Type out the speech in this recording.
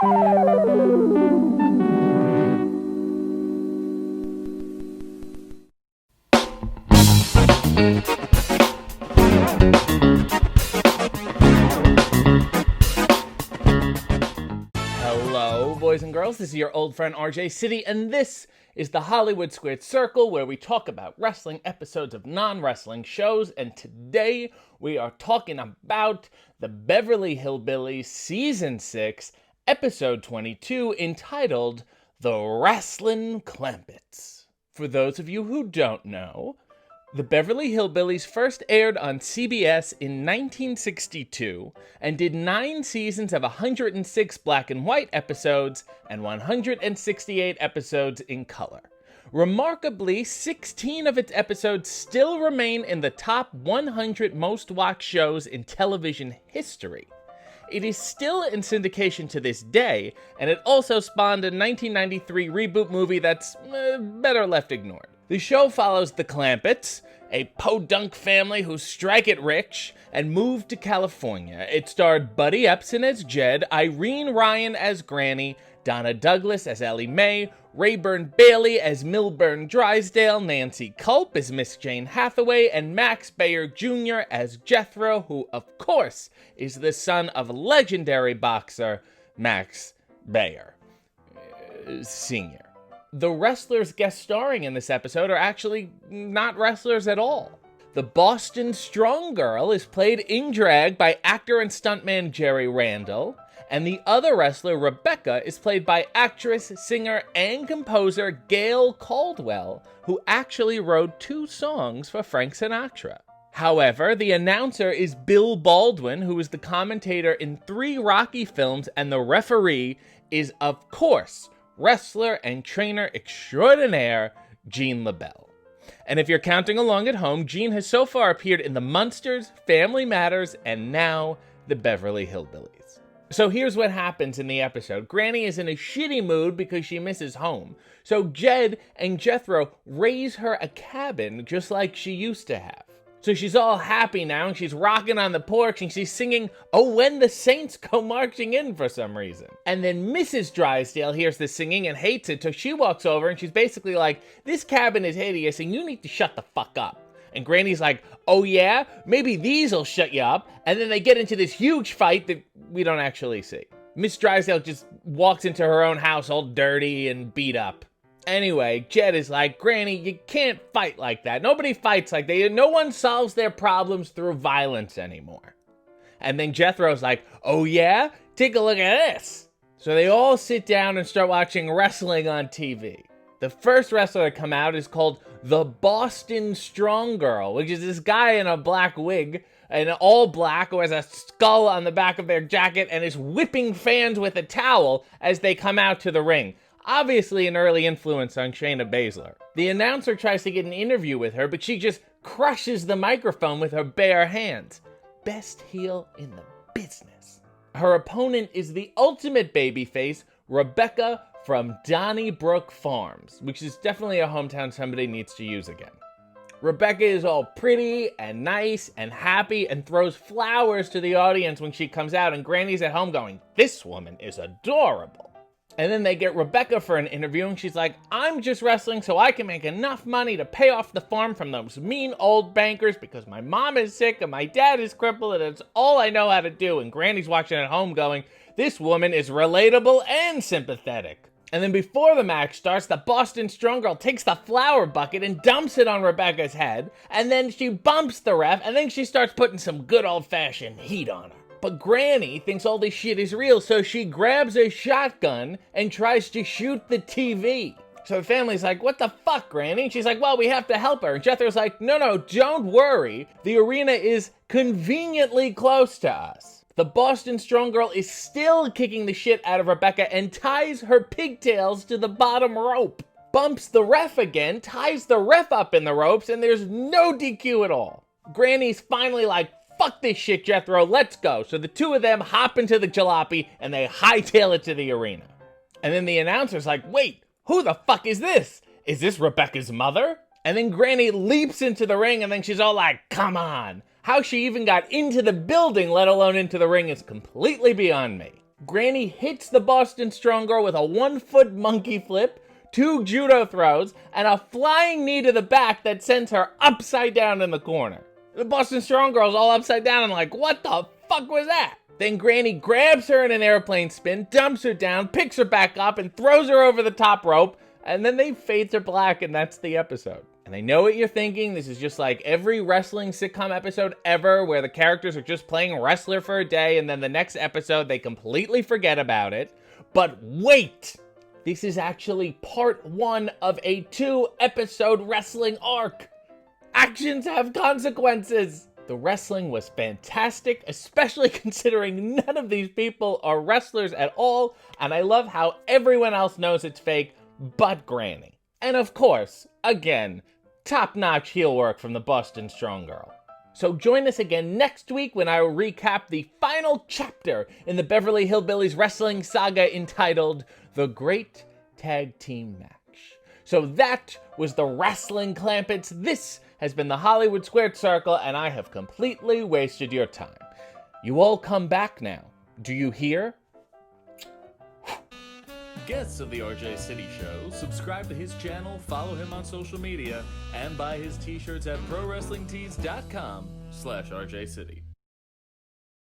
Hello, boys and girls. This is your old friend RJ City, and this is the Hollywood Squared Circle, where we talk about wrestling episodes of non-wrestling shows. And today we are talking about the Beverly Hillbillies Season 6, Episode 22, entitled The Rasslin Clampetts. For those of you who don't know, the Beverly Hillbillies first aired on CBS in 1962 and did 9 seasons of 106 black and white episodes and 168 episodes in color. Remarkably, 16 of its episodes still remain in the top 100 most watched shows in television history. It is still in syndication to this day, and it also spawned a 1993 reboot movie that's better left ignored. The show follows the Clampetts, a podunk family who strike it rich and moved to California. It starred Buddy Epson as Jed, Irene Ryan as Granny, Donna Douglas as Ellie Mae, Rayburn Bailey as Milburn Drysdale, Nancy Culp as Miss Jane Hathaway, and Max Bayer Jr. as Jethro, who, of course, is the son of legendary boxer Max Bayer Sr. The wrestlers guest starring in this episode are actually not wrestlers at all. The Boston Strong Girl is played in drag by actor and stuntman Jerry Randall, and the other wrestler, Rebecca, is played by actress, singer, and composer Gail Caldwell, who actually wrote 2 songs for Frank Sinatra. However, the announcer is Bill Baldwin, who is the commentator in 3 Rocky films, and the referee is, of course, wrestler and trainer extraordinaire Gene LaBelle. And if you're counting along at home, Gene has so far appeared in The Munsters, Family Matters, and now the Beverly Hillbillies. So here's what happens in the episode. Granny is in a shitty mood because she misses home. So Jed and Jethro raise her a cabin just like she used to have. So she's all happy now, and she's rocking on the porch, and she's singing, "Oh, when the Saints Go Marching In," for some reason. And then Mrs. Drysdale hears the singing and hates it, so she walks over, and she's basically like, "This cabin is hideous, and you need to shut the fuck up." And Granny's like, "Oh yeah? Maybe these'll shut you up." And then they get into this huge fight that we don't actually see. Miss Drysdale just walks into her own house all dirty and beat up. Anyway, Jed is like, "Granny, you can't fight like that. Nobody fights like that. No one solves their problems through violence anymore." And then Jethro's like, "Oh yeah? Take a look at this." So they all sit down and start watching wrestling on TV. The first wrestler to come out is called the Boston Strong Girl, which is this guy in a black wig, and all black, who has a skull on the back of their jacket and is whipping fans with a towel as they come out to the ring. Obviously an early influence on Shayna Baszler. The announcer tries to get an interview with her, but she just crushes the microphone with her bare hands. Best heel in the business. Her opponent is the ultimate babyface, Rebecca from Donnybrook Farms, which is definitely a hometown somebody needs to use again. Rebecca is all pretty and nice and happy and throws flowers to the audience when she comes out, and Granny's at home going, "This woman is adorable." And then they get Rebecca for an interview, and she's like, "I'm just wrestling so I can make enough money to pay off the farm from those mean old bankers because my mom is sick and my dad is crippled and it's all I know how to do." And Granny's watching at home going, "This woman is relatable and sympathetic." And then before the match starts, the Boston Strong Girl takes the flour bucket and dumps it on Rebecca's head, and then she bumps the ref, and then she starts putting some good old-fashioned heat on her. But Granny thinks all this shit is real, so she grabs a shotgun and tries to shoot the TV. So the family's like, "What the fuck, Granny?" And she's like, "Well, we have to help her." And Jethro's like, No, don't worry. The arena is conveniently close to us." The Boston Strong Girl is still kicking the shit out of Rebecca and ties her pigtails to the bottom rope. Bumps the ref again, ties the ref up in the ropes, and there's no DQ at all. Granny's finally like, "Fuck this shit, Jethro, let's go." So the two of them hop into the jalopy and they hightail it to the arena. And then the announcer's like, "Wait, who the fuck is this? Is this Rebecca's mother?" And then Granny leaps into the ring, and then she's all like, "Come on." How she even got into the building, let alone into the ring, is completely beyond me. Granny hits the Boston Strong Girl with a 1-foot monkey flip, 2 judo throws, and a flying knee to the back that sends her upside down in the corner. The Boston Strong Girl's all upside down and like, what the fuck was that? Then Granny grabs her in an airplane spin, dumps her down, picks her back up, and throws her over the top rope, and then they fade to black, and that's the episode. And I know what you're thinking, this is just like every wrestling sitcom episode ever where the characters are just playing wrestler for a day and then the next episode they completely forget about it. But wait! This is actually part 1 of a 2-episode wrestling arc! Actions have consequences! The wrestling was fantastic, especially considering none of these people are wrestlers at all, and I love how everyone else knows it's fake but Granny. And of course, again, top-notch heel work from the Boston Strong Girl. So join us again next week when I will recap the final chapter in the Beverly Hillbillies wrestling saga entitled The Great Tag Team Match. So that was the Rasslin Clampetts. This has been the Hollywood Squared Circle, and I have completely wasted your time. You all come back now. Do you hear? Guests of the RJ City Show, subscribe to his channel, follow him on social media, and buy his t-shirts at ProWrestlingTees.com/RJ City.